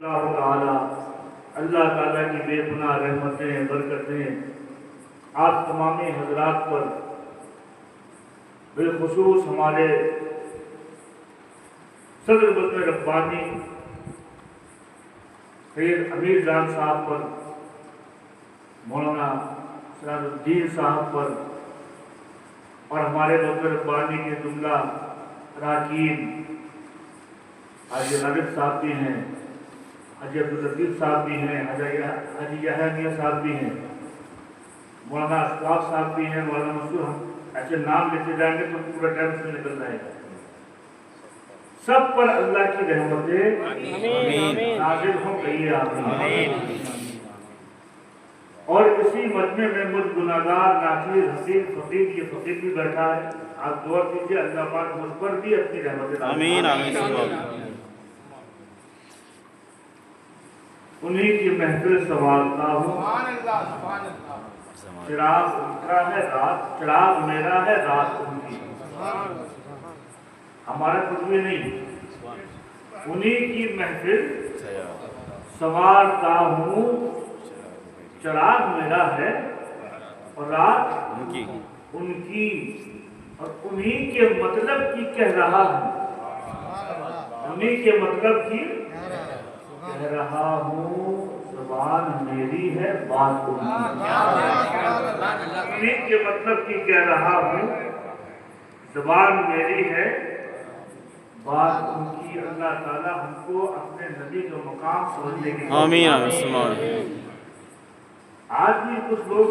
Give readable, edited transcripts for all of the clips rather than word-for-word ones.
اللہ تعالیٰ کی بے پناہ رحمتیں برکتیں آپ تمام حضرات پر، بالخصوص ہمارے صدر بطن ربانی سید امیر جان صاحب پر، مولانا سراج الدین صاحب پر، اور ہمارے بطن ربانی کے جملہ اراکین حاجی غالب صاحب بھی ہیں، حاجی عبداللطیف صاحب بھی ہیں، حاجی یحییٰ میاں صاحب بھی ہیں، مولانا اشفاق صاحب بھی ہیں، مولانا مسعود، ہم ایسے نام لیتے جائیں گے تو پورا ٹائم اس میں نکل جائے گا۔ سب پر اللہ کی رحمتیں نازل ہوں، کہیے آمین۔ اور اسی مجمع میں مجھ گناہگار ناچیز حسین فقیر، یہ فقیر بھی بیٹھا ہے، آپ دعا کیجئے اللہ پاک مجھ پر بھی اپنی رحمتیں آمین آمین۔ انہی کی محفل سوالتا ہوں، چراغ ان کا ہے رات، چراغ میرا ہے رات ان کی، ہمارا کچھ بھی نہیں، انہی کی محفل سوالتا ہوں، چراغ میرا ہے اور رات ان کی، اور انہی کے مطلب کی کہہ رہا ہوں، انہی کے مطلب کی کہہ رہا ہوں، زبان میری ہے بات ان کی، انہی کے مطلب کی کہہ رہا ہوں، زبان میری ہے بات ان کی۔ اللہ تعالیٰ ہم کو اپنے نبی کا مقام سمجھنے کی آمین آمین۔ آج بھی کچھ لوگ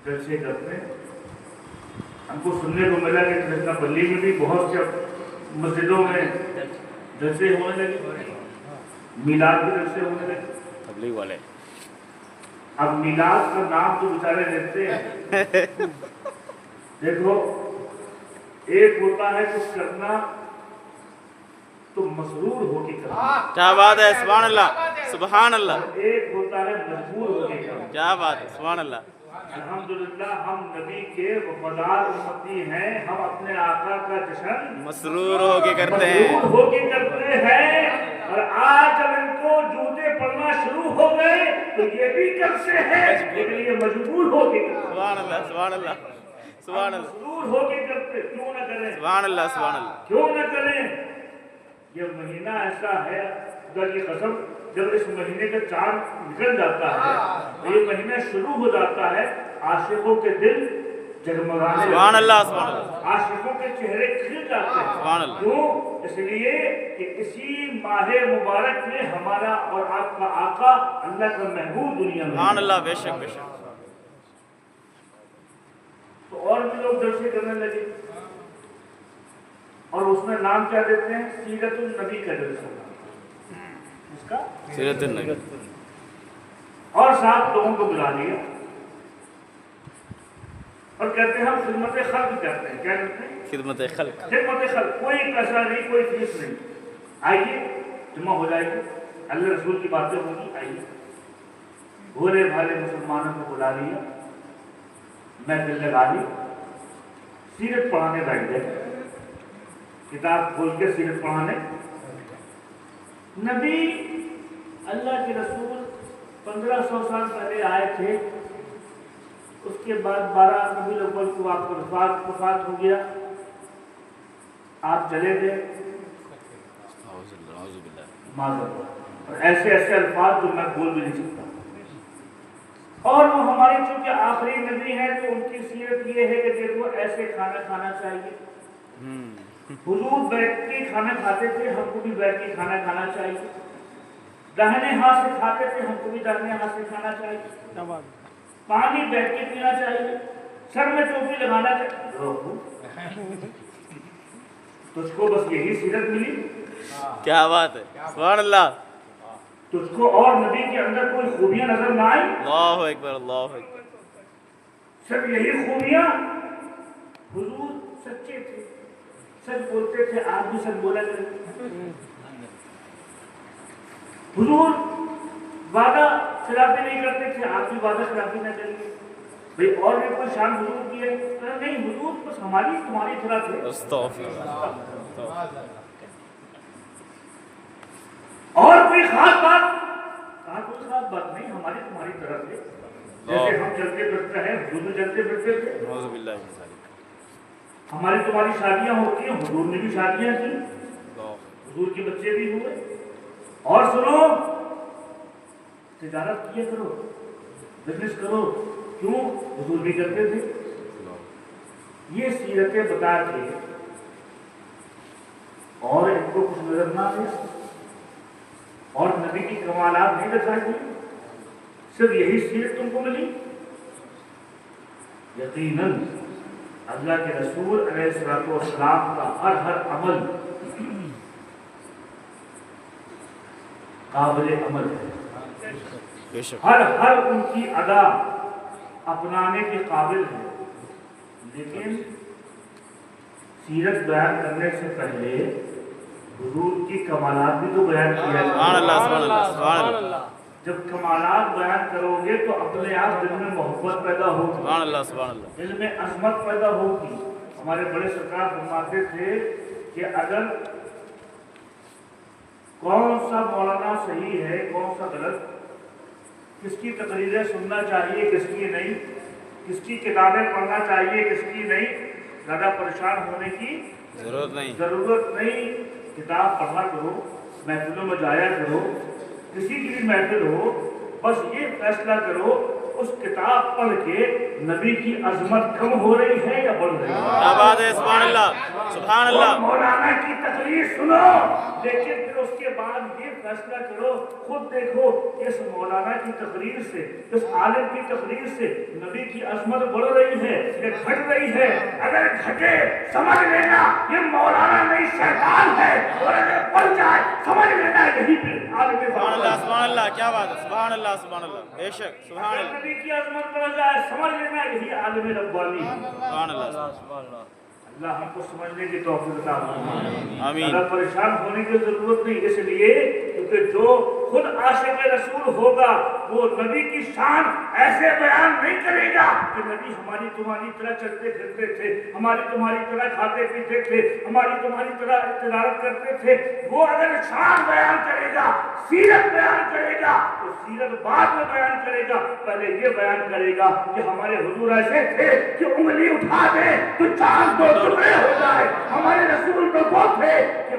جلسے کرتے ہیں، ہم کو سننے کو ملا کہ کرشنا پلی میں بھی بہت سے مسجدوں میں جلسے ہونے لگے، میلاد کے جلسے ہونے لگے، تبلیغ والے اب میلاد کا نام تو بیچارے لیتے ہیں، دیکھو ایک ہوتا ہے کچھ کرنا تو مسرور ہو کے کرنا، کیا بات ہے، سبحان اللہ سبحان اللہ، اور ایک ہوتا ہے مجبور ہو کے کرنا۔ کیا بات ہے، سبحان اللہ۔ الحمدللہ ہم نبی کے وفادار امتی ہیں، ہم اپنے آقا کا جشن مسرور ہو کے کرتے ہیں، مسرور ہو کے کرتے ہیں، اور آج جب ان کو جوتے پڑنا شروع ہو گئے تو یہ بھی کرتے ہیں، لیکن یہ مجبور ہو کے کرتے ہیں۔ سبحان اللہ سبحان اللہ سبحان اللہ مسرور ہو کے کرتے، کیوں نہ کریں، سبحان اللہ سبحان اللہ۔ کیوں نہ کریں۔ یہ مہینہ ایسا ہے، خدا کی قسم، جب اس مہینے کا چاند نکل جاتا ہے، یہ مہینہ شروع ہو جاتا ہے، عاشقوں کے دل جگمگانے سبحان اللہ سبحان اللہ، عاشقوں کے چہرے کھل جاتے ہیں۔ سبحان اللہ۔ کیوں؟ اس لیے کہ اسی ماہ مبارک میں ہمارا اور آپ کا آقا، اللہ کا محبوب دنیا میں، سبحان اللہ، بے شک بے شک۔ تو اور بھی لوگ جلسے کرنے لگے، اور اس میں نام کیا دیتے ہیں؟ سیرت النبی کا جلسہ، اس کا سیرت النبی، اور ساتھ لوگوں کو بلا لیا اور کہتے ہیں ہم خدمت خلق کرتے ہیں۔ کیا کرتے ہیں؟ خدمت خلق، خدمت خلق، کوئی پیسہ نہیں، کوئی فیس نہیں، آئیے جمع ہو جائے گی، اللہ رسول کی باتیں ہوں گی، آئیے۔ بھولے بھالے مسلمانوں کو بلا لیا، محفل لگا لی، سیرت پڑھانے بیٹھ گئے، کتاب کھول کے سیرت پڑھانے۔ نبی اللہ کے رسول 1500 سال پہلے آئے تھے، اس کے بعد 12 ربیع الاول کو آپ کو وفات ہو گیا، آپ چلے گئے، معذرت، اور ایسے ایسے الفاظ جو میں بول بھی نہیں سکتا، اور وہ ہمارے چونکہ آخری نبی ہیں تو ان کی سیرت یہ ہے کہ دیکھو ایسے کھانا کھانا چاہیے، حضور بیٹھ کے کھانا کھاتے تھے، ہم کو بھی بیٹھ کے کھانا کھانا چاہیے، داہنے ہاتھ سے کھاتے تھے، ہم کو بھی داہنے ہاتھ سے کھانا چاہیے، پانی بیٹھ کے پینا چاہیے، سر میں ٹوپی لگانا چاہیے۔ تجھ کو بس یہی سیرت ملی، کیا بات ہے، سبحان اللہ، تجھ کو اور نبی کے اندر کوئی خوبیاں نظر نہ آئی؟ اللہ اکبر اللہ اکبر، سب یہی خوبیاں؟ حضور سچے تھے، سچ بولتے تھے، آپ بھی سچ بولا کریں، حضور وعدہ خلافی نہیں کرتے تھے، آپ بھی وعدہ خلافی نہ کریے۔ بھئی اور بھی کوئی شان حضور کی ہے؟ نہیں، حضور بس ہماری تمہاری طرح تھے۔ استغفر اللہ۔ اور کوئی خاص بات؟ کہا کوئی خاص بات نہیں، ہماری تمہاری طرف سے جیسے ہم چلتے پھرتے ہیں حضور بھی چلتے پھرتے تھے، نعوذ باللہ من ذالک۔ ہماری تمہاری شادیاں ہوتی ہیں، حضور نے بھی شادیاں کی، اللہ حضور کے بچے بھی ہوئے۔ اور سنو، تجارت کیا کرو، بزنس کرو، کیوں؟ حضور بھی کرتے تھے۔ یہ سیرتیں بتا کے اور ان کو کچھ نظر نہ آیا اور نبی کی کمالات نہیں دکھائی دی، صرف یہی سیرت تم کو ملی؟ یقیناً اللہ کے رسول علیہ السلام کا ہر عمل قابل عمل ہے، بے شک ہر ان کی ادا اپنانے کے قابل ہے، لیکن سیرت بیان کرنے سے پہلے حضور کی کمالات بھی تو بیان کیا ہے۔ سبحان اللہ سبحان اللہ سبحان اللہ جب کمالات بیان کرو گے تو اپنے آپ دل میں محبت پیدا ہوگی، سبحان اللہ سبحان اللہ دل میں عظمت پیدا ہوگی۔ ہمارے بڑے سرکار فرماتے تھے کہ اگر کون سا مولانا صحیح ہے کون سا غلط، کس کی تقریریں سننا چاہیے کس کی نہیں، کس کی کتابیں پڑھنا چاہیے کس کی نہیں، زیادہ پریشان ہونے کی ضرورت نہیں۔ کتاب پڑھا کرو، محفلوں میں جایا کرو، کسی کی بھی محفل ہو، بس یہ فیصلہ کرو اس کتاب پڑھ کے نبی کی عظمت کم ہو رہی ہے یا بڑھ رہی ہے؟ کیا بات ہے، سبحان اللہ سبحان اللہ۔ اور مولانا کی تقریر سنو، لیکن پھر اس کے بعد یہ فیصلہ کرو، خود دیکھو اس مولانا کی تقریر سے، اس عالم کی تقریر سے نبی کی عظمت بڑھ رہی ہے یا گھٹ رہی ہے؟ اگر گھٹے سمجھ لینا یہ مولانا نہیں شیطان ہے، اور اگر بڑھ جائے سمجھ لینا یہی پھر عالم سبحان اللہ سبحان اللہ، کیا بات ہے، سبحان اللہ سبحان اللہ، بے شک سبحان اگر اللہ نبی کی عظمت بڑھ جائے سمجھ لینا یہی عالم ربانی ہے۔ سبحان اللہ سبحان اللہ۔ اللہ ہم کو سمجھنے کی توفیق عطا فرمائے۔ آمین۔ زیادہ پریشان ہونے کی ضرورت نہیں، اس لیے کیونکہ جو خود عاشق رسول ہوگا وہ نبی کی شان ایسے بیان نہیں کرے گا کہ نبی ہماری تمہاری طرح چلتے پھرتے تھے، ہماری تمہاری طرح کھاتے پیتے تھے، ہماری تمہاری طرح تجارت کرتے تھے۔ وہ اگر شان بیان کرے گا، سیرت بیان کرے گا تو سیرت بعد میں بیان کرے گا، پہلے یہ بیان کرے گا کہ ہمارے حضور ایسے تھے کہ انگلی اٹھا دے تو چاند دو ٹکڑے ہو جائے، ہمارے رسول تو وہ تھے کہ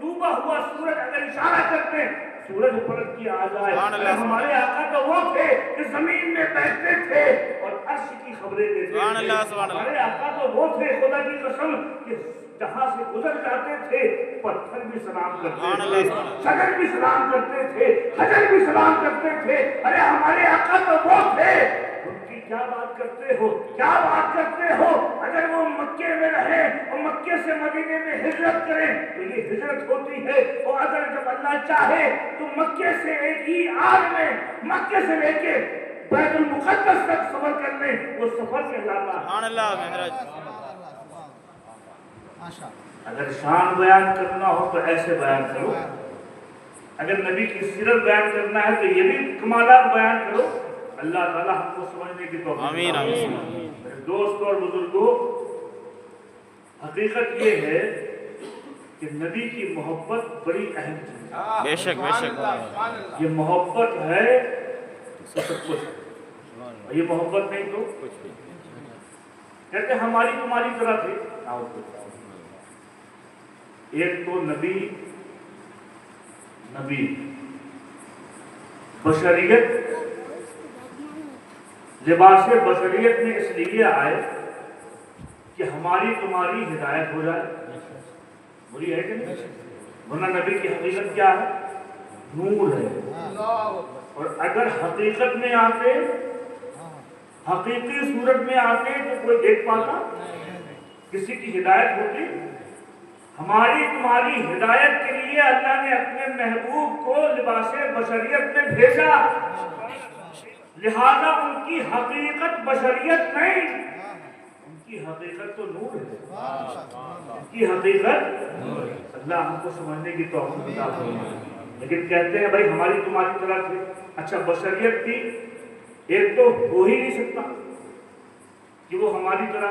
ڈوبا ہوا سورج اگر اشارہ کرتے سورج پلٹ کی آ جائے، ہمارے آقا تو وہ تھے کہ زمین میں بیٹھتے تھے اور عرش کی خبریں دیتے تھے، ہمارے آقا تو وہ تھے خدا کی قسم کہ جہاں سے گزر جاتے تھے پتھر بھی سلام کرتے تھے، شجر بھی سلام کرتے تھے، حجر بھی سلام کرتے تھے۔ ارے ہمارے آقا تو وہ تھے، ان کی کیا بات کرتے ہو، کیا بات کرتے ہو؟ اگر وہ مکے میں رہے اور مکے سے مدینے میں ہجرت کریں تو یہ ہجرت ہوتی ہے، اور اگر جب اللہ چاہے تو مکے سے ایک ہی آگ میں مکے سے لے کے بیت المقدس تک سفر کر لیں، وہ سفر کہلاتا ہے۔ سبحان اللہ مہراج۔ اگر شان بیان کرنا ہو تو ایسے بیان کرو، اگر نبی کی سیرت بیان کرنا ہے تو یہ بھی کمالات بیان کرو۔ اللہ تعالیٰ ہم کو سمجھنے کی توفیق عطا آمین فرمائے۔ آمین۔ میرے دوست اور بزرگوں، حقیقت یہ ہے کہ نبی کی محبت بڑی اہم چیز ہے۔ بے شک بے شک۔ یہ محبت ہے تو سب کچھ ہے، اور یہ محبت نہیں تو کہتے ہیں ہماری تمہاری طرح تھے۔ ایک تو نبی بشریت لباس بشریت میں اس لیے آئے کہ ہماری تمہاری ہدایت ہو جائے، بری ہے کہ نہیں؟ ورنہ نبی کی حقیقت کیا ہے؟ نور ہے، اور اگر حقیقت میں آتے، حقیقی صورت میں آتے تو کوئی دیکھ پاتا، کسی کی ہدایت ہوتی؟ ہماری تمہاری ہدایت کے لیے اللہ نے اپنے محبوب کو لباس بشریت میں بھیجا، لہذا ان کی حقیقت بشریت نہیں، ان کی حقیقت تو نور ہے، ان کی حقیقت اللہ ہم کو سمجھنے کی توفیق عطا فرمائے۔ لیکن کہتے ہیں بھائی ہماری تمہاری طرح تھی، اچھا بشریت کی ایک تو ہو ہی نہیں سکتا کہ وہ ہماری طرح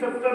70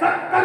70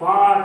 5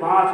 5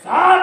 7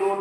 2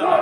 2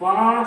5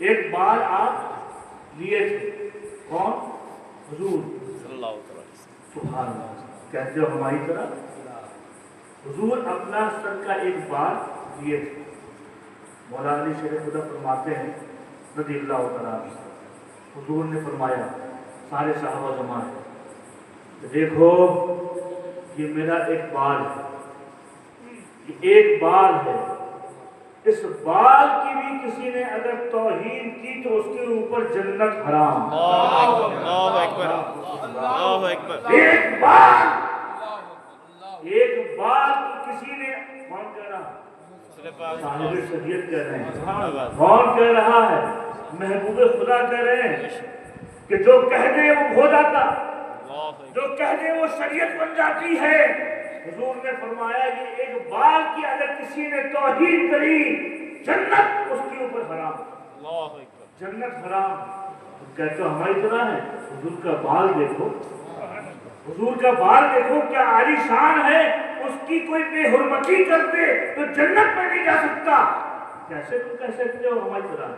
ایک بال آپ لیے تھے، کون؟ حضور سبحان اللہ، کہتے ہو ہماری طرح حضور اپنا سر کا ایک بال لیے تھے۔ مولانا علی شیخ خدا فرماتے ہیں رضی اللہ تعالیٰ عنہ، حضور نے فرمایا سارے صحابہ جمع ہیں، دیکھو یہ میرا ایک بال ہے، یہ ایک بال ہے، اس بال کی بھی کسی نے اگر توہین کی تو اس کے اوپر جنت حرام۔ اللہ اکبر، اللہ اکبر۔ ایک بال کسی نے، کون کہہ رہا؟ صاحب شریعت کہہ رہے ہیں، کون کہہ رہا ہے؟ محبوب خدا کہہ رہے ہیں کہ جو کہہ دے وہ ہو جاتا، جو کہہ دے وہ شریعت بن جاتی ہے۔ حضور نے فرمایا یہ ایک بال کی اگر کسی نے توہین کری جنت اس کے اوپر حرام، جنت حرام۔ کہتے ہو ہماری طرح ہے، حضور کا بال دیکھو، حضور کا بال دیکھو کیا عالی شان ہے، اس کی کوئی بے حرمتی کر دے تو جنت میں نہیں جا سکتا۔ کیسے تم کہہ سکتے ہو ہماری طرح؟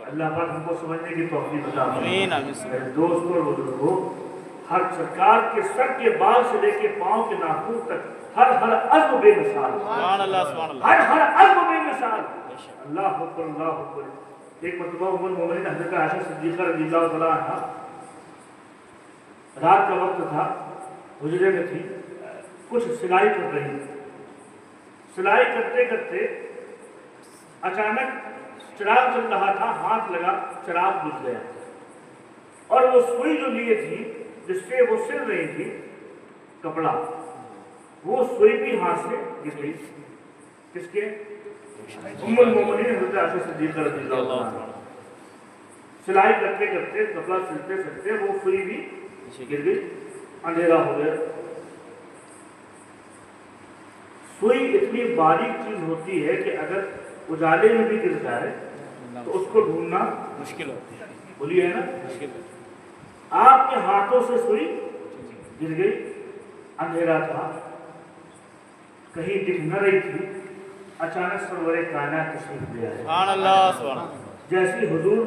اللہ پاک ہم کو سمجھنے کی توفیق عطا فرمائے۔ میرے دوستوں اور بزرگوں، ہر سرکار کے سر کے بال سے لے کے پاؤں کے ناخن تک ہر عزم بے مثال، ہر عزم بے مثال۔ اللہ اکبر، اللہ اکبر۔ ایک مرتبہ ام المومنین حضرت عائشہ صدیقہ رضی اللہ تعالیٰ عنہا رات کا وقت تھا، حجرے میں تھی، کچھ سلائی کر رہی تھی۔ سلائی کرتے کرتے اچانک چراغ چل رہا تھا، ہاتھ لگا، چراغ بجھ گیا، اور وہ سوئی جو لیے تھی جس سے وہ سل رہی تھی کپڑا، وہ سوئی بھی ہاتھ سے گر گئی۔ کس کے؟ ام المومنین حضرت عائشہ صدیقہ رضی اللہ عنہا۔ سلائی کرتے کرتے کپڑا سلتے سلتے وہ سوئی بھی گر گئی، اندھیرا ہو گیا۔ سوئی اتنی باریک چیز ہوتی ہے کہ اگر اجالے میں بھی گر جائے تو اس کو ڈھونڈنا مشکل ہوتی ہے، بولیے نا، آپ کے ہاتھوں سے سوئی گر گئی، اندھیرا تھا، کہیں دکھ نہ رہی تھی، اچانک سرور کائنات تشریف لے آئے۔ سبحان اللہ، سبحان اللہ۔ جیسے حضور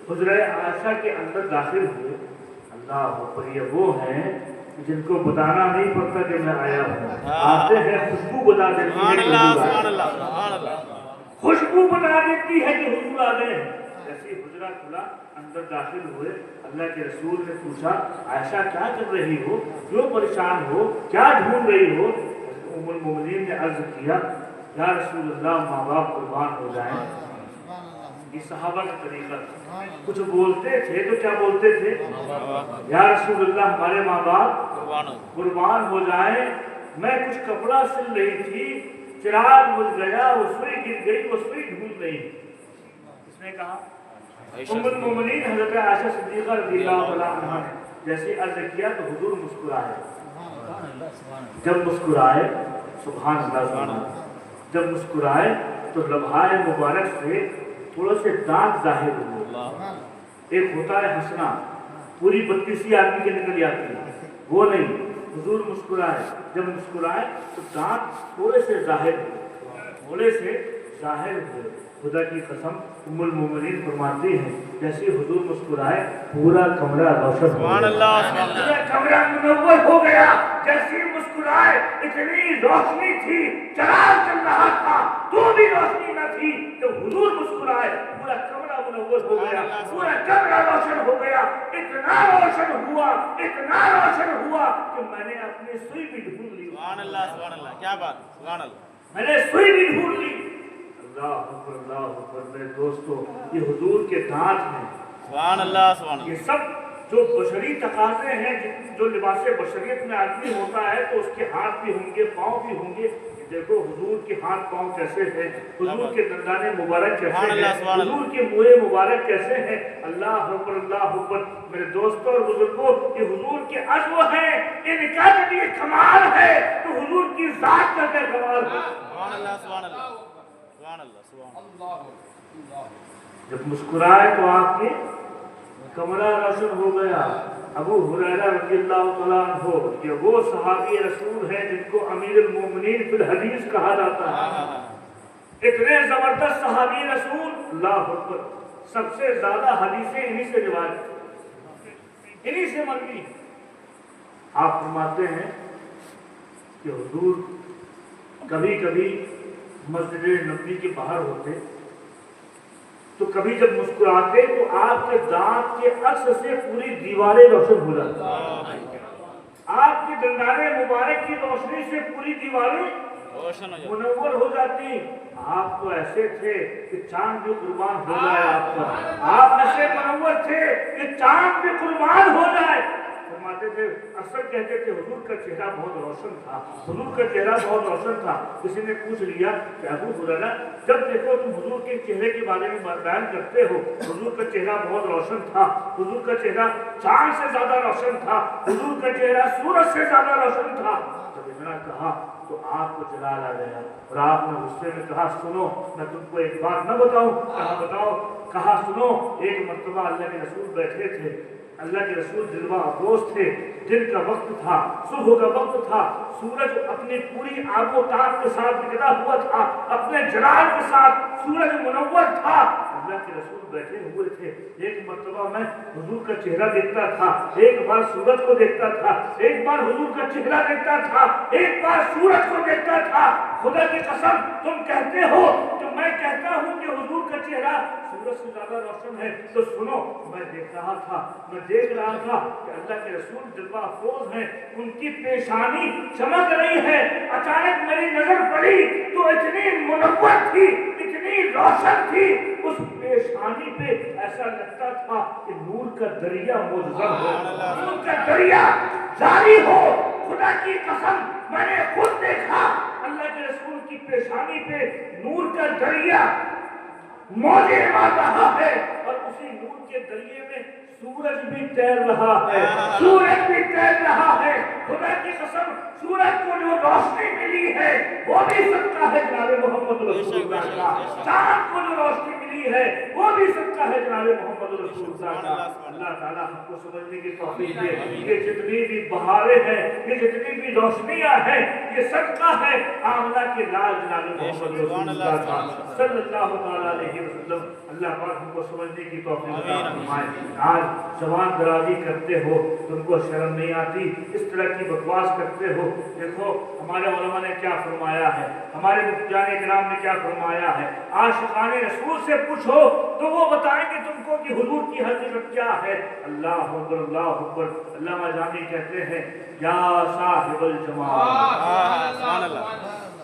حجرہ عائشہ کے اندر داخل ہوئے، اللہ اکبر، یہ وہ ہیں جن کو بتانا نہیں پڑتا کہ میں آیا ہوں، آتے ہیں خوشبو بتا دیتی ہے کہ حضور آئے، خوشبو بتا دیتی ہے کہ حضور آ گئے۔ جیسے حجرہ کھلا، اندر داخل ہوئے، اللہ کے رسول نے پوچھا عائشہ کیا کر رہی ہو، کیوں پریشان ہو، کیا ڈھونڈ رہی ہو؟ ام المومنین نے عرض کیا یا رسول اللہ ماں باپ قربان ہو جائیں۔ یہ صحابہ کا طریقہ تھا، کچھ بولتے تھے تو کیا بولتے تھے؟ یا رسول اللہ ہمارے ماں باپ قربان ہو جائیں، میں کچھ کپڑا سل رہی تھی، چراغ بجھ گیا، وہ سوئی گر گئی، وہ سوئی ڈھونڈ رہی۔ اس نے کہا ام المومنین حضرت عائشہ صدیقہ رضی اللہ عنہا نے جیسے عرض کیا تو حضور مسکرائے۔ جب مسکرائے، سبحان اللہ، سبحان اللہ، جب مسکرائے تو لبھائے مبارک سے تھوڑا سے دانت ظاہر ہوئے۔ ایک ہوتا ہے ہنسنا، پوری 32 آدمی کے نکل جاتی ہے، وہ نہیں، حضور مسکرائے، جب مسکرائے تو دانت تھوڑے سے ظاہر ہوئے، تھوڑے سے ظاہر ہوئے۔ خدا کی قسم ام المومنین فرماتی ہیں جیسے حضور مسکرائے پورا کمرہ روشن ہو گیا، پورا کمرہ منور ہو گیا۔ جیسے مسکرائے اتنی روشنی تھی، چراغ چل رہا تھا تو بھی روشنی نہ تھی، جب حضور مسکرائے پورا کمرہ منور ہو گیا، پورا کمرہ روشن ہو گیا۔ اتنا روشن ہوا، اتنا روشن ہوا کہ میں نے اپنی سوئی بھی ڈھونڈ لی۔ سبحان اللہ، سبحان اللہ، کیا بات، سبحان اللہ، میں نے سوئی بھی ڈھونڈ لی۔ اللہ اکبر، اللہ اکبر۔ میرے دوستو، یہ حضور کے دانت ہیں، سبحان اللہ، سبحان اللہ۔ یہ سب جو بشری تقاضے ہیں، جو لباس بشریت میں آدمی ہوتا ہے تو اس کے ہاتھ بھی ہوں گے، پاؤں بھی ہوں گے۔ دیکھو حضور کے ہاتھ پاؤں کیسے ہیں، حضور کے دندانے مبارک کیسے ہیں، حضور کے منہ مبارک کیسے ہیں۔ اللہ اکبر، اللہ اکبر۔ میرے دوستوں اور بزرگوں، یہ حضور کے عزم ہیں، ان کا جب یہ کمال ہے تو حضور کی ذات کا کیا کمال ہے۔ سبحان اللہ، سبحان اللہ، سبحان اللہ، سبحان اللہ۔ جب مسکرائے تو آپ کے کمرہ روشن ہو گیا۔ ابو ہریرہ رضی اللہ تعالیٰ عنہ یہ وہ صحابی رسول ہیں جن کو امیر المومنین فی الحدیث کہا جاتا ہے۔ اتنے زبردست صحابی رسول، اللہ اکبر، سب سے زیادہ حدیثیں انہی سے روایت، انہی سے مروی۔ آپ فرماتے ہیں کہ حضور کبھی کبھی مسجد نبوی کے باہر ہوتے تو کبھی جب مسکراتے تو آپ کے دانت کے عکس سے پوری دیواریں روشن ہو جاتی، آپ کے دندانے مبارک کی روشنی سے پوری دیواریں منور ہو جاتی۔ آپ تو ایسے تھے کہ چاند بھی قربان ہو جائے آپ پر، آپ ایسے منور تھے کہ چاند بھی قربان ہو جائے۔ فرماتے تھے، اکثر کہتے تھے حضور کا چہرہ بہت روشن تھا، حضور کا چہرہ بہت روشن تھا۔ کسی نے پوچھ لیا کہ ابو ہریرہ، جب دیکھو تم حضور کے چہرے کے بارے میں بیان کرتے ہو، حضور کا چہرہ بہت روشن تھا، حضور کا چہرہ چاند سے زیادہ روشن تھا، حضور کا چہرہ سورج سے زیادہ روشن تھا۔ جب اتنا کہا تو آپ کو جلال آ گیا اور آپ نے غصے میں کہا، سنو میں تم کو ایک بات نہ بتاؤں؟ کہا بتاؤ۔ کہا سنو، ایک مرتبہ اللہ کے رسول بیٹھے تھے، اللہ کے رسول جلوہ افروز تھے، دن کا وقت تھا، صبح کا وقت تھا، سورج اپنی پوری آب و تاب کے ساتھ نکلا ہوا تھا، اپنے جلال کے ساتھ سورج منور تھا، اللہ کے رسول بیٹھے ہوئے تھے۔ ایک مرتبہ میں حضور کا چہرہ دیکھتا تھا، ایک بار سورج کو دیکھتا تھا، ایک بار حضور کا چہرہ دیکھتا تھا، ایک بار سورج کو دیکھتا تھا۔ خدا کی قسم تم کہتے ہو کہ میں کہتا ہوں کہ حضور کا چہرہ سورج سے زیادہ روشن ہے، تو سنو، میں دیکھ رہا تھا کہ اللہ کے رسول جلوہ افروز ہیں، ان کی پیشانی چمک رہی ہے۔ اچانک میری نظر پڑی تو اتنی منور تھی، اتنی روشن تھی، اس پیشانی پہ ایسا لگتا تھا کہ نور کا دریا منظر ہو، نور کا دریا جاری ہو۔ خدا کی قسم میں نے خود دیکھا اللہ کے رسول کی پیشانی پہ نور کا دریا موجیں مار رہا ہے، اور اسی نور کے دریا میں سورج بھی تیر رہا ہے، سورج بھی تیر رہا ہے۔ خدا کی قسم سورج کو جو روشنی ملی ہے وہ بھی صدقہ ہے جناب محمد رسول اللہ کا، چاند کو جو روشنی ملی ہے وہ بھی صدقہ ہے جناب محمد رسول اللہ کا۔ اللہ تعالیٰ ہم کو سمجھنے کی توفیق دے، یہ جتنی بھی بہاریں ہیں، یہ جتنی بھی روشنیاں ہیں، یہ صدقہ ہے آمنہ کے لال جناب محمد رسول اللہ کا صلی اللہ تعالیٰ علیہ وسلم۔ اللہ پاک ہم کو سمجھنے کی توفیق عطا فرمائے۔ آج زبان درازی کرتے ہو، تم کو شرم نہیں آتی، اس طرح کی بکواس کرتے ہو؟ دیکھو ہمارے علماء نے کیا فرمایا ہے، ہمارے مفتیان کرام نے کیا فرمایا ہے۔ عاشقان رسول سے پوچھو تو وہ بتائیں گے تم کو کہ حضور کی حقیقت کیا ہے۔ اللہ اکبر، اللہ اکبر۔ علامہ جامی کہتے ہیں، یا صاحب الجمال،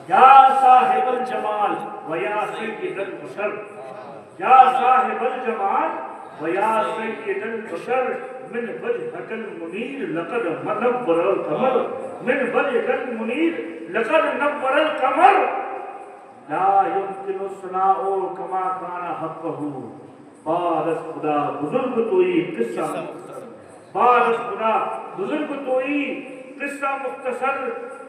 یا صاحب الجمال ویا سید البشر، یا صاحب الجمال ویا سید البشر، من وجهك المنير لقد نور القمر، من وجهك المنير لقد نور القمر، لا يمكن الثناء كما كان حقه۔ بارش خدا بزرگ توئی قصہ مختصر، بارش خدا بزرگ توئی قصہ مختصر۔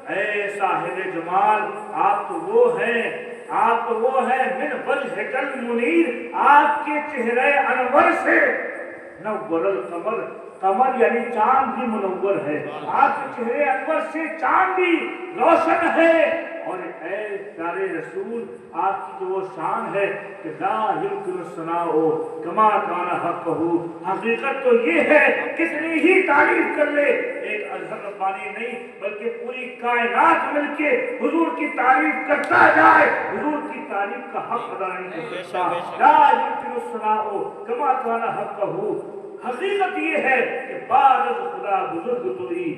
اے صاحب جمال، آپ تو وہ ہیں، آپ تو وہ ہیں، من وجهك المنیر، آپ کے چہرے انور سے نور القمر، قمر یعنی چاند بھی منور ہے، آپ کے چہرے انور سے چاند بھی روشن ہے۔ اور اے پیارے رسول، آپ کی جو وہ شان ہے کہ لا یمکن الثناء کما کان حقہ، حقیقت تو یہ ہے کتنی ہی تعریف کر لے، ایک اظہر ربانی نہیں بلکہ پوری کائنات مل کے حضور کی تعریف کرتا جائے، حضور کی تعریف کا حق ادا نہیں کر سکتا۔ لا یمکن الثناء کما کان حقہ، حقیقت یہ ہے کہ بعد از خدا بزرگ توئی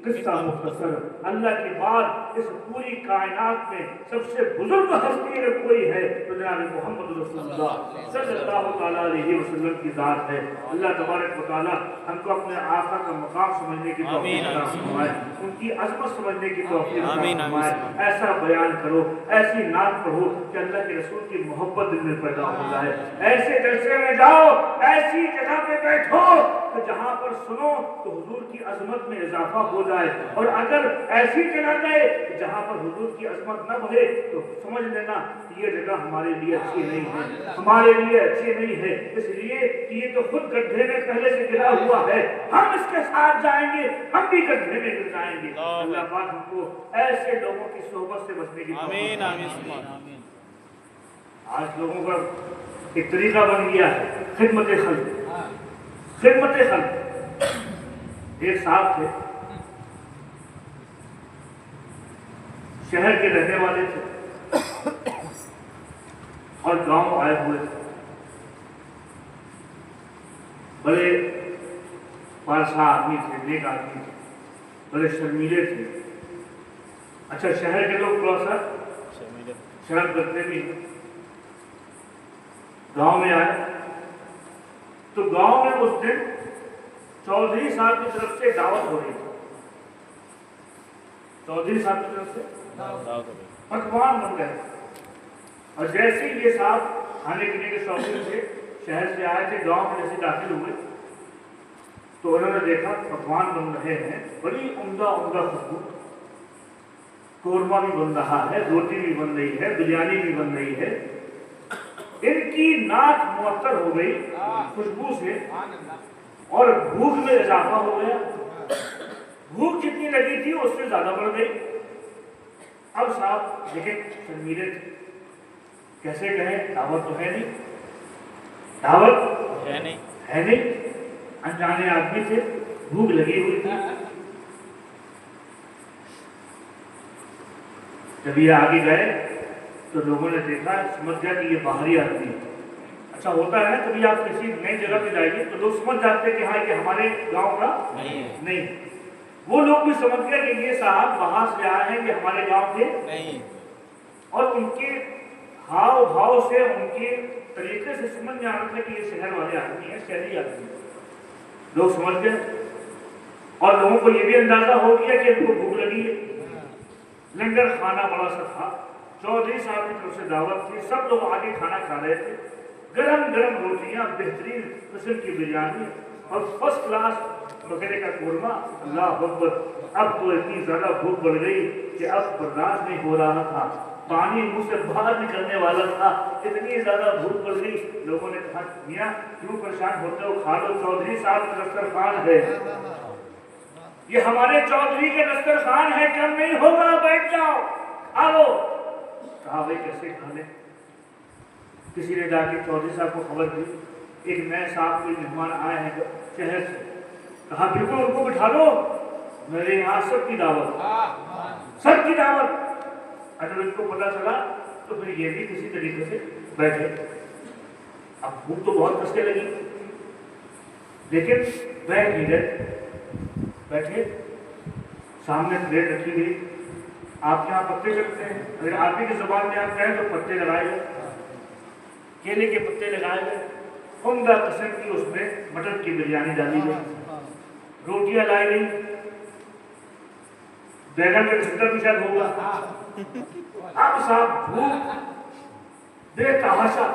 قصہ مختصر۔ اللہ کے بعد اس پوری کائنات میں سب سے بزرگ ہستی اگر کوئی ہے تو جناب محمد رسول اللہ صلی اللہ تعالیٰ علیہ وسلم کی ذات ہے۔ اللہ تبارک و تعالیٰ ہم کو اپنے آقا کا مقام سمجھنے کی توفیق عطا فرمائے، ان کی عظمت سمجھنے کی توفیق عطا فرمائے۔ ایسا بیان کرو، ایسی نعت پڑھو کہ اللہ کے رسول کی محبت دل میں پیدا ہو جائے۔ ایسے جلسے میں جاؤ، ایسی جگہ پہ بیٹھو کہ جہاں پر سنو تو حضور کی عظمت میں اضافہ ہو جائے، اور اگر ایسی جگہ گئے جہاں پر حضور کی عظمت نہ بڑھے تو سمجھ لینا کہ یہ جگہ ہمارے لیے اچھی نہیں ہے، ہمارے لیے اچھی نہیں ہے، اس لیے کہ یہ تو خود گڈھے میں پہلے سے گرا ہوا ہے، ہم اس کے ساتھ جائیں گے ہم بھی گڈھے میں گر جائیں گے۔ اللہ پاک ہم کو ایسے لوگوں کی صحبت سے بچنے کی توفیق عطا فرمائے۔ آج لوگوں کا ایک طریقہ بن گیا ہے خدمت خلق، خدمت خلق۔ ایک صاحب تھے، شہر کے رہنے والے تھے اور گاؤں آئے ہوئے تھے، بڑے پارسا آدمی تھے، نیک آدمی تھے، بڑے شرمیلے تھے۔ اچھا شہر کے لوگ تھوڑا سا شرم کرتے بھی ہیں۔ گاؤں میں آئے تو گاؤں میں اس دن چودھری صاحب کی طرف سے دعوت ہو رہی تھی، چودھری صاحب کی طرف سے پکوان بن گئے، اور جیسے ہی یہ صاحب کھانے پینے کے شوقین سے شہر سے آئے تھے، گاؤں میں جیسے داخل ہوئے تو انہوں نے دیکھا پکوان بن رہے ہیں، بڑی عمدہ عمدہ خوشبو، قورمہ بھی بن رہا ہے، روٹی بھی بن رہی ہے، بریانی بھی بن رہی ہے۔ ان کی ناک معطر ہو گئی خوشبو سے اور بھوک میں اضافہ ہو گیا، بھوک جتنی لگی تھی اس سے زیادہ بڑھ گئی۔ اب صاحب دیکھیں شرمیلے تھے، کیسے کہیں دعوت تو ہے نہیں، دعوت ہے نہیں، انجانے آدمی تھے، بھوک لگی ہوئی تھی۔ جب یہ آگے گئے تو لوگوں نے دیکھا، سمجھ گیا کہ یہ باہری آدمی ہے۔ اچھا ہوتا ہے کبھی آپ کسی نئی جگہ پہ جائیے تو لوگ سمجھ جاتے ہیں کہ ہاں یہ ہمارے گاؤں کا نہیں، وہ لوگ بھی سمجھ گئے کہ یہ صاحب باہر سے آئے ہیں، یہ ہمارے گاؤں کے نہیں، اور ان کے ہاؤ بھاؤ سے، ان کے طریقے سے سمجھ میں آنا تھا کہ یہ شہر والے آدمی ہیں، شہری آدمی ہیں۔ لوگ سمجھ گئے اور لوگوں کو یہ بھی اندازہ ہو گیا کہ ان کو بھوک لگی ہے۔ لنگر کھانا بڑا سا تھا، چودھری صاحب کی طرف سے دعوت تھی، سب لوگ آگے کھانا کھا رہے تھے، گرم گرم روٹیاں، بہترین قسم کی بریانی اور فرسٹ کلاس بکرے کا قورمہ۔ اللہ اکبر! اب تو اتنی زیادہ بھوک بڑھ گئی کہ اب برداشت نہیں ہو رہا تھا، پانی منہ سے باہر نکلنے والا تھا، اتنی زیادہ بھوک بڑھ گئی۔ لوگوں نے کہا میاں کیوں پریشان ہوتے ہو، کھا لو، چودھری صاحب کا دسترخوان ہے، یہ ہمارے چودھری کے دسترخوان ہے، کم نہیں ہوگا، بیٹھ جاؤ، آؤ۔ کہا بھائی کیسے کھا لیں؟ کسی نے جا کے چودھری صاحب کو خبر دی، ایک نئے صاحب کوئی مہمان آئے ہیں شہر سے، کہا بالکل ان کو بٹھا لو، میرے یہاں سب کی دعوت، سب کی دعوت۔ اگر ان کو پتا چلا تو پھر یہ بھی کسی طریقے سے بیٹھے۔ اب بھوک تو بہت کس کے لگی، لیکن بیٹھ نہیں گئے، بیٹھے، سامنے پلیٹ رکھی گئی۔ آپ یہاں پتے لگتے ہیں، اگر آپ کی زبان میں آپ کہیں تو پتے لگائے گئے، کیلے کے پتے لگائے گئے، عمدہ قسم کی اس میں مٹر کی بریانی ڈالی گئی، روٹیاں لائی گئی، بیگن کا چھٹا بھی شاید ہوگا۔ اب صاحب بھوک بے تحاشا،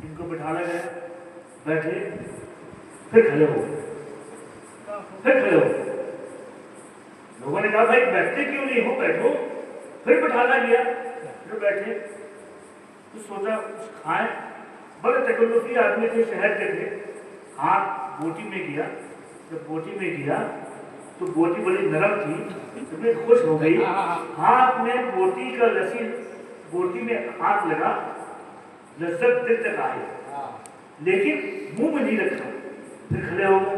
ان کو بٹھانا گئے، بیٹھے، پھر کھڑے ہو گئے، پھر کھڑے ہو گئے۔ لوگوں نے کہا بھائی بیٹھتے کیوں نہیں ہو، بیٹھو، پھر بٹھانا گیا، پھر بیٹھے، تو سوچا کچھ کھائیں۔ بڑے تکلفی آدمی تھے، شہر کے تھے، ہاتھ بوٹی میں گیا، جب بوٹی میں گیا تو بوٹی بڑی نرم تھی، تو خوش ہو گئی، ہاتھ میں بوٹی کا رسی، بوٹی میں ہاتھ لگا، لذت دل تک آئی، لیکن منہ میں نہیں رکھا۔ پھر کھڑے ہو گئے،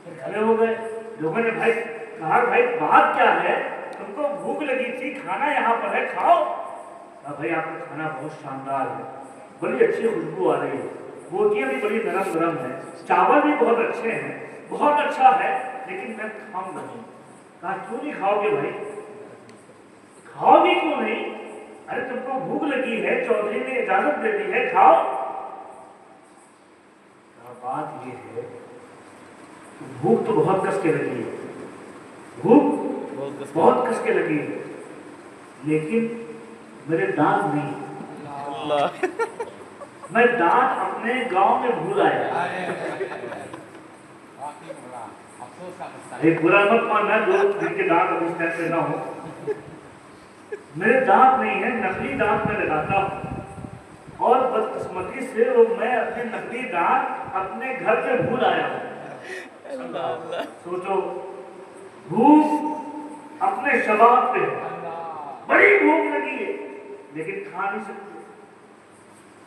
پھر کھڑے ہو گئے۔ لوگوں نے بھائی کہا بھائی بات کیا ہے، تم کو بھوک لگی تھی، کھانا یہاں پر ہے، کھاؤ۔ کہا بھائی آپ کا کھانا بہت شاندار ہے، بڑی اچھی خوشبو آ رہی ہے، بوٹیاں بھی بڑی نرم نرم ہیں، چاول بھی بہت اچھے ہیں، بہت اچھا ہے، لیکن میں کھاؤں گا نہیں۔ کہا کیوں نہیں کھاؤ گے بھائی، کھاؤ گے کیوں نہیں؟ ارے تم کو بھوک لگی ہے، چودھری نے اجازت دے دی ہے، کھاؤ۔ کہا بات یہ ہے بھوک تو بہت کس کے لگی ہے، بھوک بہت کس کے لگی ہے، لیکن میرے دانت نہیں، میں دانت اپنے گاؤں میں بھول آیا۔ برا مت ماننا جو جن کے دانت ابھی اس ٹائم پہ نہ ہو، میرے دانت نہیں ہے، نقلی دانت میں لگاتا ہوں، اور بدقسمتی سے وہ میں اپنے نقلی دانت اپنے گھر پہ بھول آیا ہوں۔ سوچو، بھوک اپنے شباب پہ، بڑی بھوک لگی ہے لیکن کھا نہیں سکتے،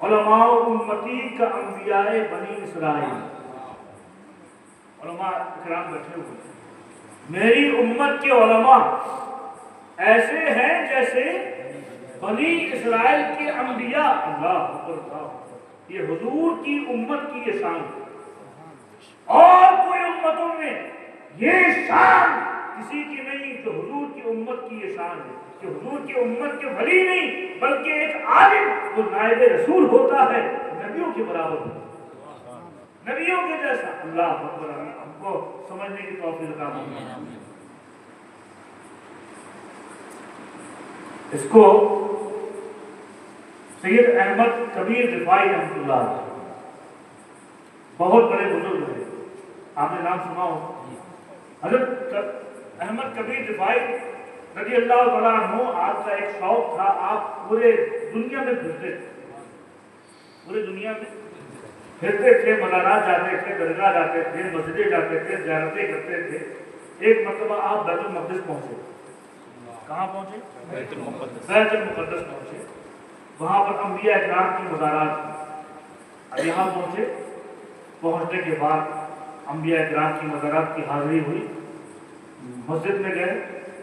علماء امتی کا انبیاء بنی اسرائیل، علماء اکرام بیٹھے ہوئے ہیں، میری امت کے علماء ایسے ہیں جیسے بنی اسرائیل کے انبیاء۔ اللہ اکبر، اللہ اکبر، یہ حضور کی امت کی یہ شان ہے۔ اور کوئی امتوں میں یہ شان کسی کی نہیں جو حضور کی امت کی یہ شان ہے، کہ حضور کی امت کے ولی نہیں بلکہ ایک عالم جو نائب رسول ہوتا ہے نبیوں کے برابر ہوتا ہے، نبیوں کے جیسا۔ اللہ اکبر، ہم کو سمجھنے کی توفیق عطا فرمائے۔ اس کو سید احمد کبیر رفاعی رحمۃ اللہ علیہ، بہت بڑے بزرگ ہیں، آپ نے نام سنا ہو۔ حضرت احمد کبیر رفاعی رضی اللہ تعالیٰ عنہ، آپ کا ایک شوق تھا، آپ پورے دنیا میں پھرتے تھے، پورے دنیا میں پھرتے تھے، مزارات جاتے تھے، درگاہ جاتے تھے، مسجدیں جاتے تھے، زیارتیں کرتے تھے۔ ایک مرتبہ آپ بیت المقدس پہنچے۔ کہاں پہنچے؟ بیت المقدس پہنچے۔ وہاں پر انبیاء اکرام کی مزارات تھی۔ یہاں پہنچے، پہنچنے کے بعد انبیاء اکرام کی مزارات کی حاضری ہوئی، مسجد میں گئے،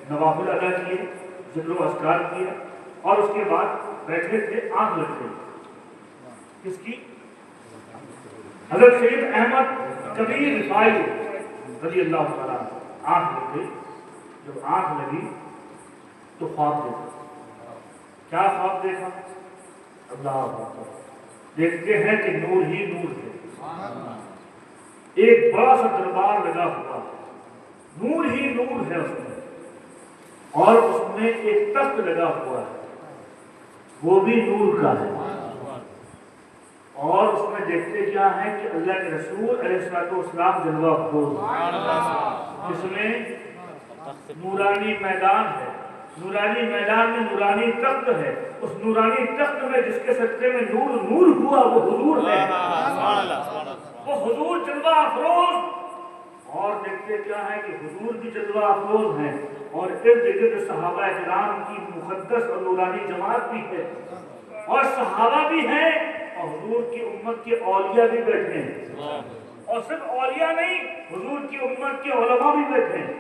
نوافل ادا کیے، ذکر و اذکار کیے، اور اس کے بعد بیٹھے تھے، آنکھ لگ گئی۔ کس کی؟ حضرت سید احمد کبیر رفاعی رضی اللہ تعالیٰ عنہ، آنکھ لگ گئی۔ جب آنکھ لگی تو خواب دیکھا۔ کیا خواب دیکھا؟ اللہ اکبر، دیکھتے ہیں کہ نور ہی نور ہے، ایک بڑا سا دربار لگا ہوا ہے، نور ہی نور ہے اس میں، اور اس میں ایک تخت لگا ہوا ہے، وہ بھی نور کا ہے، اور اس میں دیکھتے کیا ہے کہ اللہ کے رسول علیہ السلام جلوہ افروز، اس میں نورانی میدان ہے، نورانی میدان میں نورانی تخت ہے، اس نورانی تخت میں جس کے سجدے میں نور نور ہوا وہ حضور ہے، وہ حضور جلوہ افروز۔ اور دیکھتے کیا ہے کہ حضور بھی جلوہ افروز ہیں، اور ارد گرد صحابہ اکرام کی مقدس اور نورانی جماعت بھی ہے، اور صحابہ بھی ہیں، اور حضور کی امت کے اولیاء بھی بیٹھے ہیں، اور صرف اولیاء نہیں، حضور کی امت کے علماء بھی بیٹھے ہیں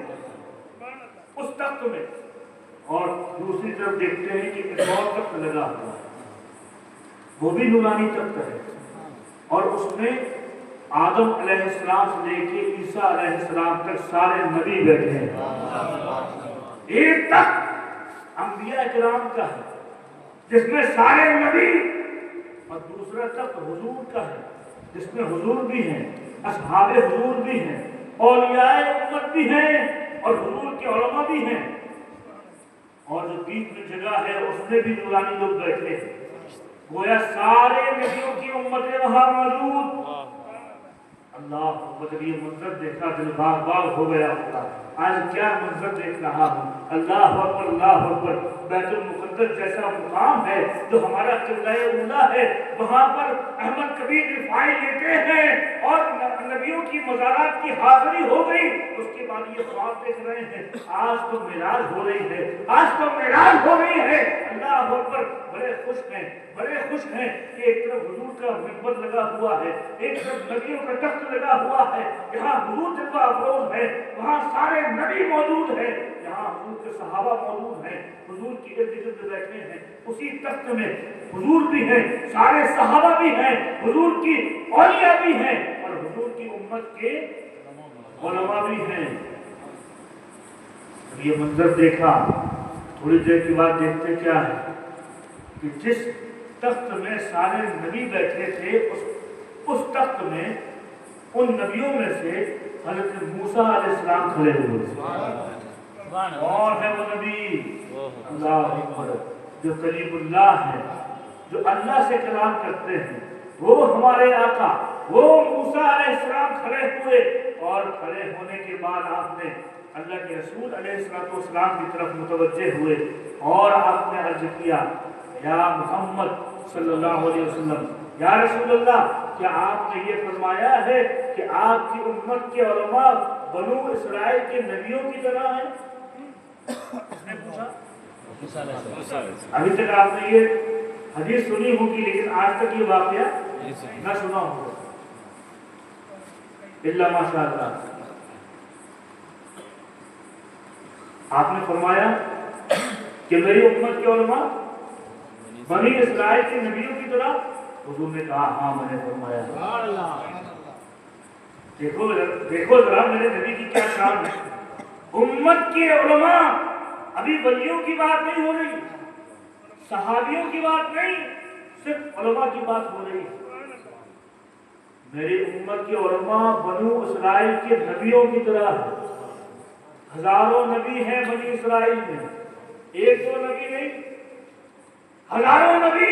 اس تخت میں۔ اور دوسری طرف دیکھتے ہیں کہ ایک اور تخت لگا ہوا ہے، وہ بھی نورانی تخت ہے، اور اس میں آدم علیہ السلام سے لے کے عیسیٰ علیہ السلام تک سارے نبی بیٹھے ہیں۔ ایک تخت انبیاء کرام کا ہے جس میں سارے نبی، اور دوسرا تخت حضور کا ہے جس میں حضور بھی ہیں، اصحاب حضور بھی ہیں، اولیاء امت بھی ہیں، اور حضور کے علماء بھی ہیں، اور جو بیچ میں جگہ ہے اس میں بھی نورانی لوگ بیٹھے ہیں، گویا سارے نبیوں کی امتیں وہاں موجود۔ اللہ اکبر، یہ منظر دیکھا دل باغ باغ ہو گیا ہوتا۔ آج کیا منظر دیکھ رہا ہوں، اللہ اکبر، اللہ اکبر۔ بیت المقدس جیسا مقام ہے جو ہمارا قبلہ اولا ہے، وہاں پر احمد کبیر رفاعی لیتے ہیں اور نبیوں کی مزارات کی حاضری ہو گئی۔ اس کے بعد یہ خواب دیکھ رہے ہیں، آج تو معراج ہو رہی ہے، آج تو معراج ہو رہی ہے۔ اللہ اکبر، بڑے خوش ہیں، بڑے خوش ہیں کہ ایک طرف حضور کا منبر لگا ہوا ہے، ایک طرف نبیوں کا تخت لگا ہوا ہے، یہاں حضور جلوہ افروز ہے، وہاں سارے نبی موجود ہیں، یہاں حضور کے صحابہ موجود ہیں، حضور کی ارد گرد بیٹھے ہیں، اسی تخت میں حضور بھی ہیں، سارے صحابہ بھی ہیں، حضور کی اولیاء بھی ہیں، اور حضور کی امت کے علماء بھی ہیں۔ یہ منظر دیکھا، تھوڑی دیر کے بعد دیکھتے کیا ہے کہ جس تخت میں سارے نبی بیٹھے تھے اس تخت میں ان نبیوں میں سے حضرت موسیٰ علیہ السلام کھڑے ہوئے تھے۔ اور ہے وہ نبی، اللہ اکبر، جو کلیم اللہ ہے، جو اللہ سے کلام کرتے ہیں، وہ ہمارے آقا، وہ موسیٰ علیہ السلام کھڑے ہوئے، اور کھڑے ہونے کے بعد آپ نے اللہ کے رسول علیہ السلام کی طرف متوجہ ہوئے، اور آپ نے عرض کیا، یا محمد صلی اللہ علیہ وسلم، یا رسول اللہ، کیا آپ نے یہ فرمایا ہے کہ آپ کی امت کے علماء بنو اسرائیل کے نبیوں کی طرح ہیں؟ اس نے پوچھا۔ ابھی تک آپ نے یہ حدیث سنی ہوگی لیکن آج تک یہ واقعہ نہ سنا ہوگا اللہ ماشاء اللہ. آپ نے فرمایا کہ میری امت کے علماء بنی اسرائیل کے نبیوں کی طرح. حضور نے کہا ہاں میں نے فرمایا. دیکھو ذرا میرے نبی کی کیا شان ہے. امت کے علماء, ابھی ولیوں کی بات نہیں ہو رہی, صحابیوں کی بات نہیں, صرف علماء کی بات ہو رہی ہے. میری امت کے علماء بنو اسرائیل کے نبیوں کی طرح ہے. ہزاروں نبی ہیں بنی اسرائیل میں, ایک دو نبی نہیں, ہزاروں نبی.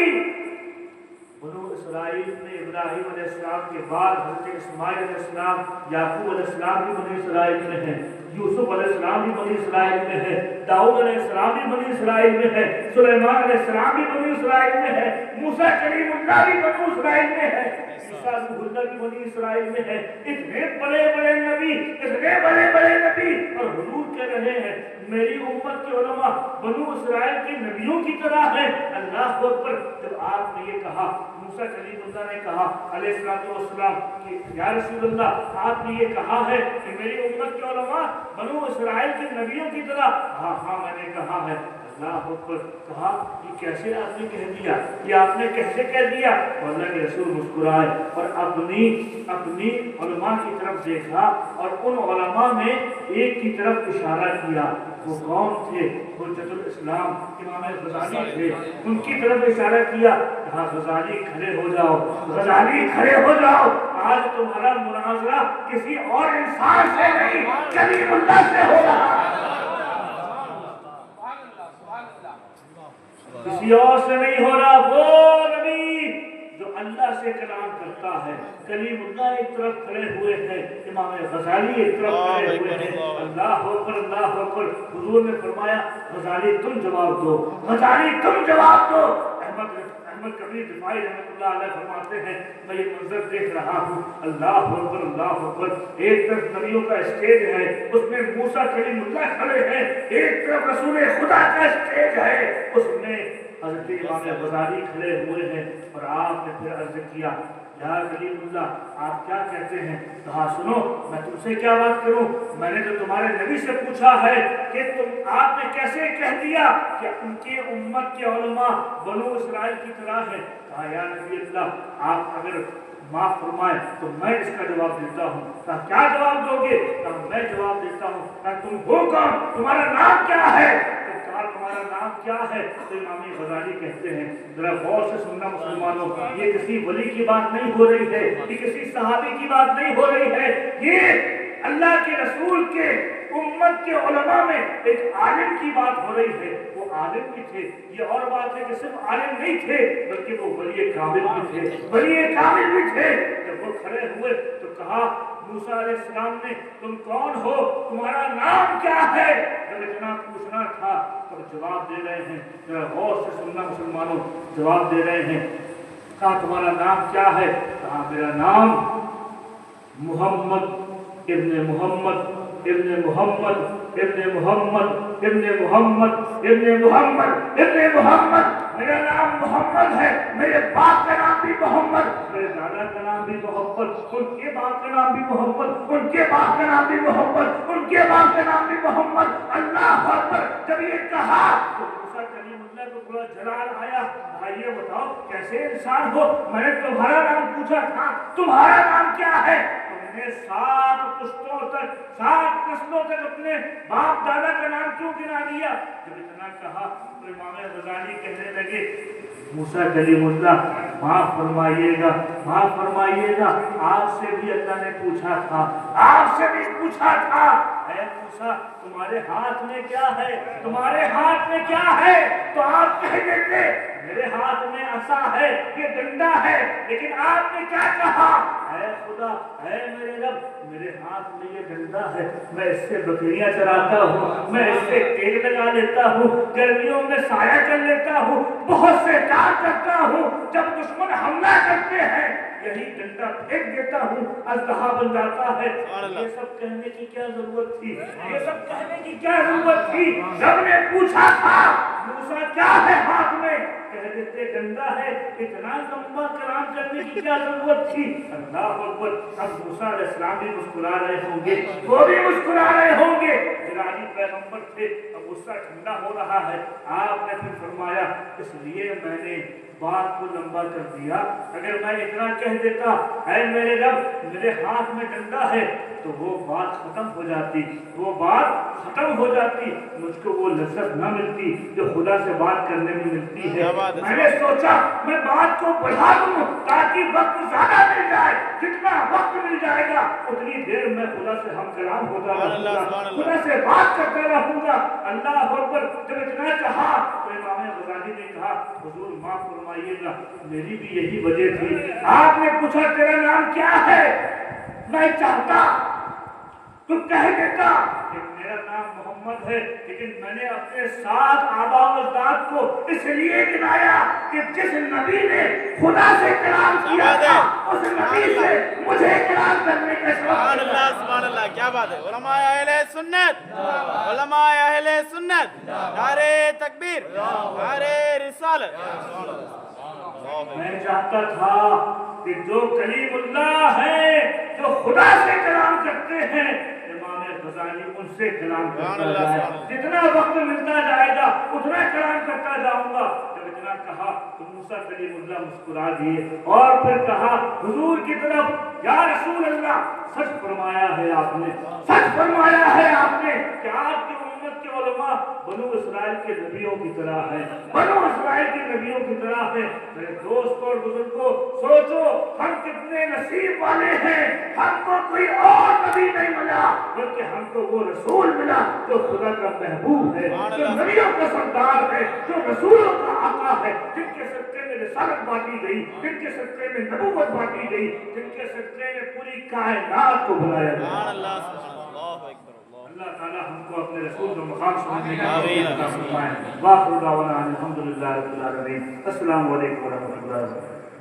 بنو اسرائیل میں ابراہیم علیہ السلام کے بعد حضرت اسماعیل علیہ السلام, یعقوب علیہ السلام بھی بنی اسرائیل میں ہیں, یوسف علیہ السلام بھی بنی اسرائیل میں ہے, داؤد علیہ السلام بھی بنی اسرائیل میں ہے, سلیمان علیہ السلام بھی بنی اسرائیل میں ہے, موسیٰ کلیم اللہ بھی بنی اسرائیل میں ہے, عیسیٰ روح اللہ بھی بنی اسرائیل میں ہے. اتنے بڑے بڑے نبی, اتنے بڑے بڑے نبی, اور حضور کہہ رہے ہیں میری امت کے علماء بنو اسرائیل کے نبیوں کی طرح ہیں. اللہ اکبر. جب آپ نے یہ کہا, موسیٰ کلیم اللہ نے کہا علیہ السلام کہ یا رسول اللہ آپ نے یہ کہا ہے کہ میری امت کے علماء بنو اسرائیل کے نبیوں کی طرح. ہاں ہاں میں نے کہا ہے. اللہ اکبر. کہا یہ کیسے آپ نے کہہ دیا, یہ آپ نے کیسے کہہ دیا؟ تو اللہ کے رسول مسکرائے اور اپنی علماء کی طرف دیکھا اور ان علماء میں ایک کی طرف اشارہ کیا. وہ کون تھے؟ حجت الاسلام امام غزالی تھے. ان کی طرف اشارہ کیا. کہا غزالی کھڑے ہو جاؤ, غزالی کھڑے ہو جاؤ. آج تمہارا مناظرہ کسی اور انسان سے نہیں, کلیم اللہ سے ہو رہا ہے, کسی اور سے نہیں ہو رہا. وہ نبی جو اللہ سے کلام کرتا ہے, کلیم اللہ ایک طرف کھڑے ہوئے ہیں, امام غزالی ایک طرف کھڑے ہوئے ہیں. اللہ اکبر, اللہ اکبر. حضور نے فرمایا غزالی تم جواب دو, غزالی تم جواب دو. احمد کبیر دفاعی رحمۃ اللہ علیہ فرماتے ہیں میں یہ منظر دیکھ رہا ہوں. اللہ اکبر, اللہ اکبر. ایک طرف نبیوں کا اسٹیج ہے, اس میں موسیٰ کلیم اللہ کھڑے ہیں, ایک طرف رسول خدا کا اسٹیج ہے, اس میں حضرت امام غزالی کھڑے ہوئے ہیں. اور آپ نے پھر عرض کیا یا کلیم اللہ آپ کیا کہتے ہیں؟ کہا سنو میں تم سے کیا بات کروں, میں نے تو تمہارے نبی سے پوچھا ہے کہ آپ نے کیسے کہہ دیا کہ ان کی امت کے علماء بنو اسرائیل کی طرح ہے. کہا یا نبی اللہ آپ اگر معاف فرمائے تو میں اس کا جواب دیتا ہوں. کہا کیا جواب دو گے؟ کہا میں جواب دیتا ہوں. کہا تم ہو کون, تمہارا نام کیا ہے؟ تمہارا نام کیا ہے؟ تو امام غزالی کہتے ہیں ذرا غور سے سننا مسلمانوں, یہ کسی ولی کی بات نہیں ہو رہی ہے, یہ کسی صحابی کی بات نہیں ہو رہی ہے, یہ اللہ کے رسول کے امت کے علماء میں ایک عالم کی بات ہو رہی ہے. وہ عالم بھی تھے, یہ اور بات ہے کہ صرف عالم نہیں تھے بلکہ وہ ولی کامل بھی تھے, ولی کامل بھی تھے. جب وہ کھڑے ہوئے تو کہا موسیٰ علیہ السلام نے تم کون ہو, تمہارا نام کیا ہے؟ جب اتنا پوچھنا تھا تو جواب دے رہے ہیں, ذرا غور سے سننا مسلمانوں, جواب دے رہے ہیں. کہا تمہارا نام کیا ہے؟ کہا میرا نام محمد ابن محمد ابن محمد ابن محمد ابن محمد ابن محمد ابن محمد. میرا نام محمد ہے, میرے باپ کا نام بھی محمد, میرے دادا کا نام بھی محمد, ان کے باپ کا نام بھی محمد, ان کے باپ کا نام بھی محمد, ان کے باپ کا نام بھی محمد. اللہ اکبر. جب یہ کہا تو موسیٰ کلیم اللہ کو تھوڑا جلال آیا. یہ بتاؤ کیسے انسان ہو, میں نے تمہارا نام پوچھا تھا, تمہارا نام کیا ہے؟ تم نے 7 پشتوں تک 7 نسلوں تک اپنے باپ دادا کا نام کیوں گنا دیا؟ جب اتنا کہا تو امام غزالی کہنے لگے موسیٰ کلیم اللہ معاف فرمائیے گا, معاف فرمائیے گا, آپ سے بھی اللہ نے پوچھا تھا, آپ سے بھی پوچھا تھا. اے موسیٰ تمہارے ہاتھ میں کیا ہے, تمہارے ہاتھ میں کیا ہے؟ تو آپ کہہ دیتے میرے ہاتھ میں عصا ہے, یہ ڈنڈا ہے. لیکن آپ نے کیا کہا؟ اے خدا, اے میرے رب, میرے ہاتھ میں یہ ڈنڈا ہے, میں اس سے بکریاں چراتا ہوں, میں اس سے تیل لگا لیتا ہوں, گرمیوں میں سایہ کر لیتا ہوں, بہت سے کام کرتا ہوں. جب دشمن حملہ کرتے ہیں یہی ڈنڈا پھینک دیتا ہوں, اژدہا بن جاتا ہے. یہ سب کہنے کی کیا ضرورت تھی, یہ سب کہنے کی کیا ضرورت تھی؟ رب نے پوچھا تھا موسیٰ کیا ہے ہاتھ میں؟ کہہ دیتے ڈنڈا ہے، اتنا لمبا کلام کرنے کی کیا ضرورت تھی؟ اللہ اکبر۔ اب موسیٰ علیہ السلام بھی مسکرا رہے ہوں گے، وہ بھی مسکرا رہے ہوں گے، جلالی پیغمبر تھے، اب غصہ ٹھنڈا ہو رہا ہے۔ آپ نے پھر فرمایا اس لیے میں نے بات کو لمبا کر دیا، اگر میں اتنا کہہ دیتا اے میرے رب میرے ہاتھ میں ڈنڈا ہے تو وہ بات ختم ہو جاتی، وہ بات ختم ہو جاتی، مجھ کو وہ لذت نہ ملتی جو خدا سے بات کرنے میں ملتی ہے۔ میں نے سوچا میں بات کو بڑھا دوں تاکہ وقت زیادہ مل جائے، جتنا وقت مل جائے گا اتنی دیر میں خدا سے ہم کلام ہوتا رہوں گا، خدا سے بات کرتا رہوں گا۔ اللہ اکبر۔ جب اتنا کہا تو امام غزالی نے کہا حضور معاف فرمائیے گا میری بھی یہی وجہ تھی۔ آپ نے پوچھا تیرا نام کیا ہے؟ میں چاہتا تو کہہ دیتا کہ میرا نام محمد ہے، لیکن میں نے اپنے ساتھ آبا و اجداد کو اس لیے گنایا کہ جس نبی نے خدا سے کلام کیا تھا اس نبی سے مجھے کلام کرنے کا شوق سبحان اللہ سبحان اللہ، کیا بات ہے۔ علماء اہل سنت، علماء اہل سنت، نعرہ تکبیر، نعرہ رسالت۔ میں چاہتا تھا کہ جو کلیم اللہ ہے، جو خدا سے کلام کرتے ہیں، امام غزالی ان سے کلام کرتا جائے، جتنا وقت ملتا جائے گا اتنا کلام کرتا جاؤں گا۔ جب اتنا کہا تو موسیٰ کلیم اللہ مسکرا دیے اور پھر کہا حضور کی طرف یا رسول اللہ سچ فرمایا ہے آپ نے، سچ فرمایا ہے آپ نے کہ آپ کی امت کے علماء بنو اسرائیل کے نبیوں کی طرح ہیں، بنو اسرائیل کے نبیوں کی طرح ہیں۔ میرے دوست اور بزرگوں سوچو ہم کتنے نصیب والے ہیں، ہم کو کوئی اور نبی نہیں ملا بلکہ ہم کو وہ رسول ملا جو خدا کا محبوب ہے، جو نبیوں کا سردار ہے، جو رسولوں کا آقا ہے، جن کے صدقے میں رسالت بانٹی گئی، جن کے صدقے میں نبوت بانٹی گئی، جن کے صدقے میں پوری کائنات کو بلایا گیا۔ سبحان اللہ سبحان اللہ، اکبر۔ اللہ تعالی ہم کو اپنے رسول کا مقام سمجھنے کا توفیق عطا فرمائے۔ واخر دعوانا الحمدللہ رب العالمین۔ السلام علیکم ورحمۃ اللہ وبرکاتہ۔